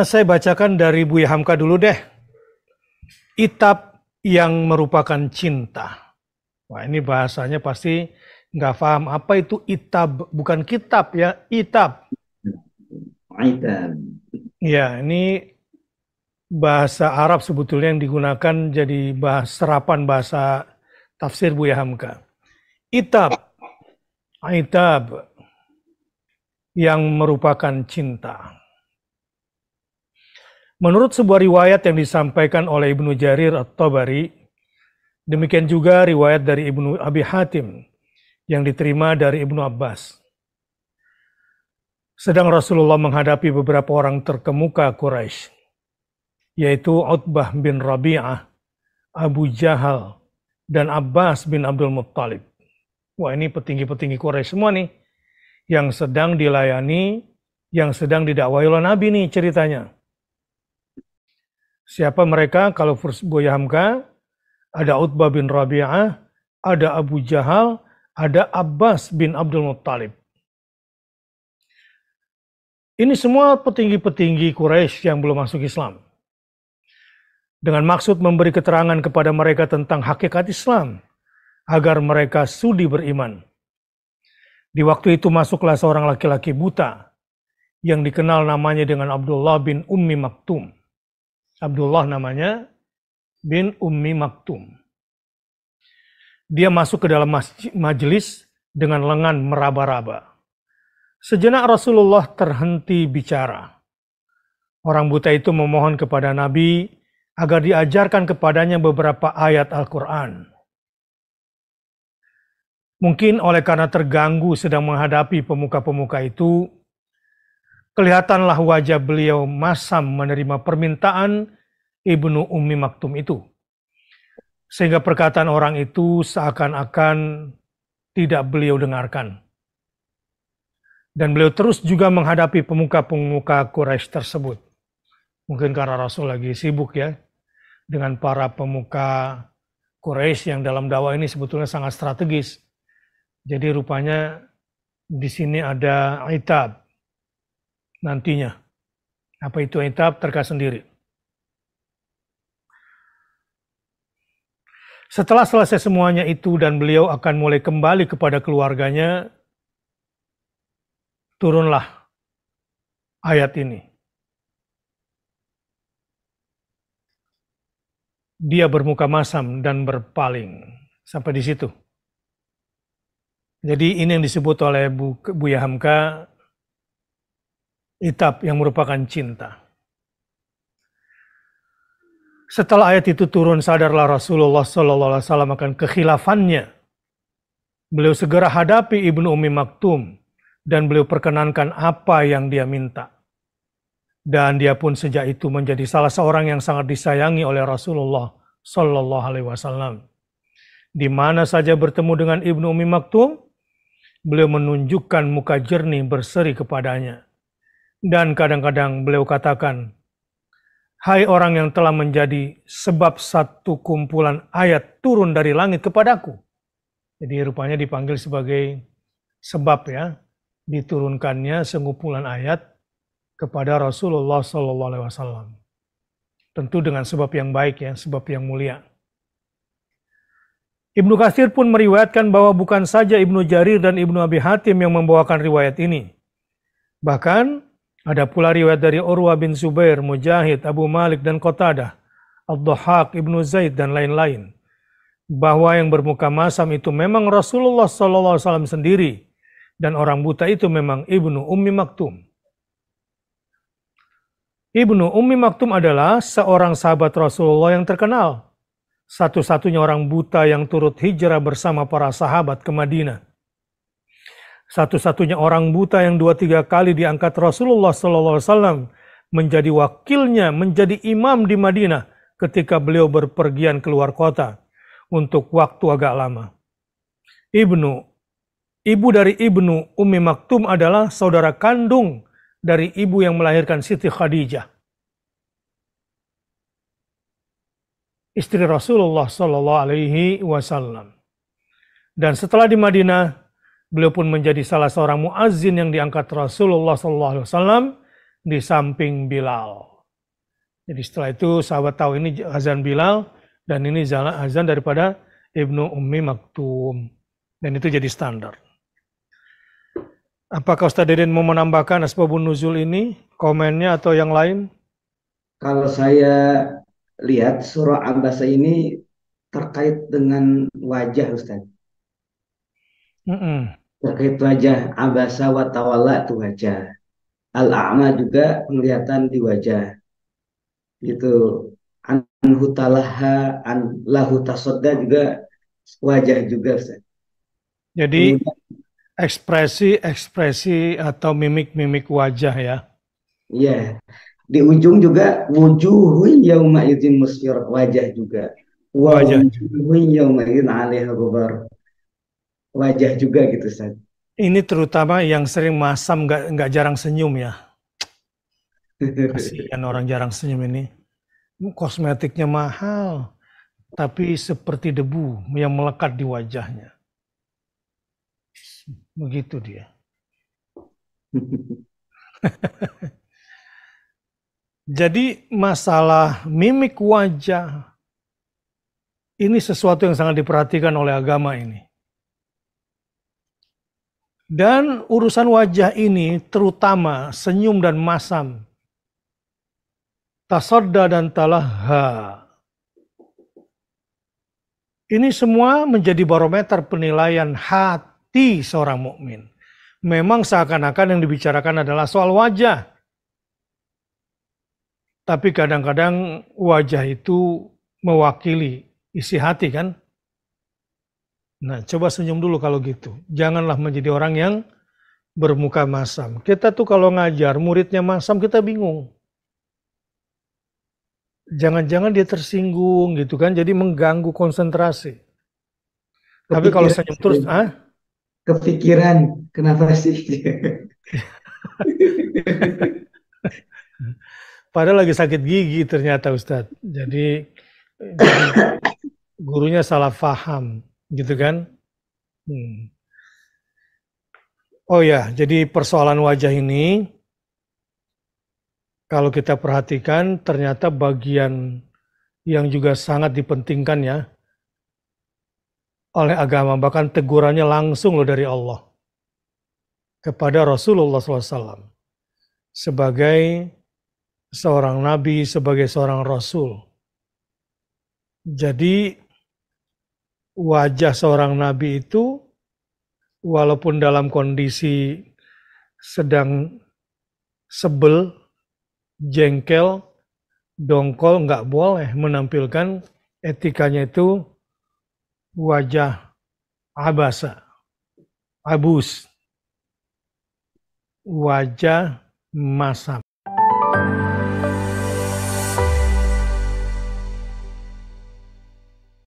Saya bacakan dari Buya Hamka dulu deh. Itab yang merupakan cinta. Wah, ini bahasanya pasti nggak paham. Apa itu itab? Bukan kitab ya, itab. Itab. Ya, ini bahasa Arab sebetulnya yang digunakan jadi serapan bahasa tafsir Buya Hamka. Itab, itab yang merupakan cinta. Menurut sebuah riwayat yang disampaikan oleh Ibnu Jarir At-Tabari, demikian juga riwayat dari Ibnu Abi Hatim yang diterima dari Ibnu Abbas. Sedang Rasulullah menghadapi beberapa orang terkemuka Quraisy, yaitu Utbah bin Rabi'ah, Abu Jahal, dan Abbas bin Abdul Muttalib. Wah, ini petinggi-petinggi Quraisy semua nih, yang sedang dilayani, yang sedang didakwai oleh Nabi nih ceritanya. Siapa mereka? Kalau Buya Hamka, ada Utbah bin Rabi'ah, ada Abu Jahal, ada Abbas bin Abdul Muttalib. Ini semua petinggi-petinggi Quraisy yang belum masuk Islam. Dengan maksud memberi keterangan kepada mereka tentang hakikat Islam, agar mereka sudi beriman. Di waktu itu masuklah seorang laki-laki buta, yang dikenal namanya dengan Abdullah bin Ummi Maktum. Abdullah namanya bin Ummi Maktum. Dia masuk ke dalam majelis dengan lengan meraba-raba. Sejenak Rasulullah terhenti bicara. Orang buta itu memohon kepada Nabi agar diajarkan kepadanya beberapa ayat Al-Quran. Mungkin oleh karena terganggu sedang menghadapi pemuka-pemuka itu, kelihatanlah wajah beliau masam menerima permintaan Ibnu Ummi Maktum itu. Sehingga perkataan orang itu seakan-akan tidak beliau dengarkan. Dan beliau terus juga menghadapi pemuka-pemuka Quraisy tersebut. Mungkin karena Rasul lagi sibuk ya, dengan para pemuka Quraisy yang dalam dakwah ini sebetulnya sangat strategis. Jadi rupanya di sini ada itab. Nantinya. Apa itu itab? Terka sendiri. Setelah selesai semuanya itu dan beliau akan mulai kembali kepada keluarganya, turunlah ayat ini. Dia bermuka masam dan berpaling. Sampai di situ. Jadi ini yang disebut oleh Buya Hamka, itab yang merupakan cinta. Setelah ayat itu turun, sadarlah Rasulullah SAW akan kekhilafannya. Beliau segera hadapi Ibnu Ummi Maktum dan beliau perkenankan apa yang dia minta. Dan dia pun sejak itu menjadi salah seorang yang sangat disayangi oleh Rasulullah SAW. Di mana saja bertemu dengan Ibnu Ummi Maktum, beliau menunjukkan muka jernih berseri kepadanya. Dan kadang-kadang beliau katakan, "Hai orang yang telah menjadi sebab satu kumpulan ayat turun dari langit kepadaku." Jadi rupanya dipanggil sebagai sebab ya, diturunkannya sekumpulan ayat kepada Rasulullah SAW. Tentu dengan sebab yang baik ya, sebab yang mulia. Ibnu Katsir pun meriwayatkan bahwa bukan saja Ibnu Jarir dan Ibnu Abi Hatim yang membawakan riwayat ini. Bahkan ada pula riwayat dari Urwah bin Zubair, Mujahid, Abu Malik dan Qatadah, Ad-Dhahhak, Ibnu Zaid dan lain-lain. Bahwa yang bermuka masam itu memang Rasulullah SAW sendiri. Dan orang buta itu memang Ibnu Ummi Maktum. Ibnu Ummi Maktum adalah seorang sahabat Rasulullah yang terkenal. Satu-satunya orang buta yang turut hijrah bersama para sahabat ke Madinah. Satu-satunya orang buta yang 2-3 kali diangkat Rasulullah SAW menjadi wakilnya, menjadi imam di Madinah ketika beliau berpergian keluar kota untuk waktu agak lama. Ibu dari Ibnu Ummi Maktum adalah saudara kandung dari ibu yang melahirkan Siti Khadijah, istri Rasulullah SAW. Dan setelah di Madinah, beliau pun menjadi salah seorang muazzin yang diangkat Rasulullah SAW di samping Bilal. Jadi setelah itu sahabat tahu ini azan Bilal dan ini azan daripada Ibnu Ummi Maktum. Dan itu jadi standar. Apakah Ustaz Deden mau menambahkan asbabun nuzul ini, komennya atau yang lain? Kalau saya lihat surah Abasa ini terkait dengan wajah Ustaz. Terkait wajah Abasa wa tawalla itu wajah. Al-a'ma juga penglihatan di wajah. Gitu. Anhu talaha an lahu tasodda juga wajah juga Ustaz. Jadi Kemudian, ekspresi atau mimik-mimik wajah ya. ya, di ujung juga wujuhun yauma idzin musfir, wajah juga. Wa Wajah. wujuhun yauma idzin 'alaiha ghubar. Wajah juga gitu Ustaz. Ini terutama yang sering masam nggak jarang senyum ya. Kasihan orang jarang senyum ini. Kosmetiknya mahal, tapi seperti debu yang melekat di wajahnya. Begitu dia. Jadi masalah mimik wajah ini sesuatu yang sangat diperhatikan oleh agama ini. Dan urusan wajah ini terutama senyum dan masam, tasodda dan talaha. Ini semua menjadi barometer penilaian hati seorang mukmin. Memang seakan-akan yang dibicarakan adalah soal wajah. Tapi kadang-kadang wajah itu mewakili isi hati kan. Nah, coba senyum dulu kalau gitu. Janganlah menjadi orang yang bermuka masam. Kita tuh kalau ngajar, muridnya masam, kita bingung. Jangan-jangan dia tersinggung gitu kan, jadi mengganggu konsentrasi. Tapi kalau senyum terus, kepikiran, kenapa sih? Padahal lagi sakit gigi ternyata Ustadz. Jadi gurunya salah paham, gitu kan? Oh ya, jadi persoalan wajah ini, kalau kita perhatikan ternyata bagian yang juga sangat dipentingkan ya oleh agama. Bahkan tegurannya langsung loh dari Allah kepada Rasulullah SAW. Sebagai seorang nabi, sebagai seorang rasul. Jadi wajah seorang nabi itu walaupun dalam kondisi sedang sebel, jengkel, dongkol, nggak boleh menampilkan etikanya itu wajah abasa, abus, wajah masam.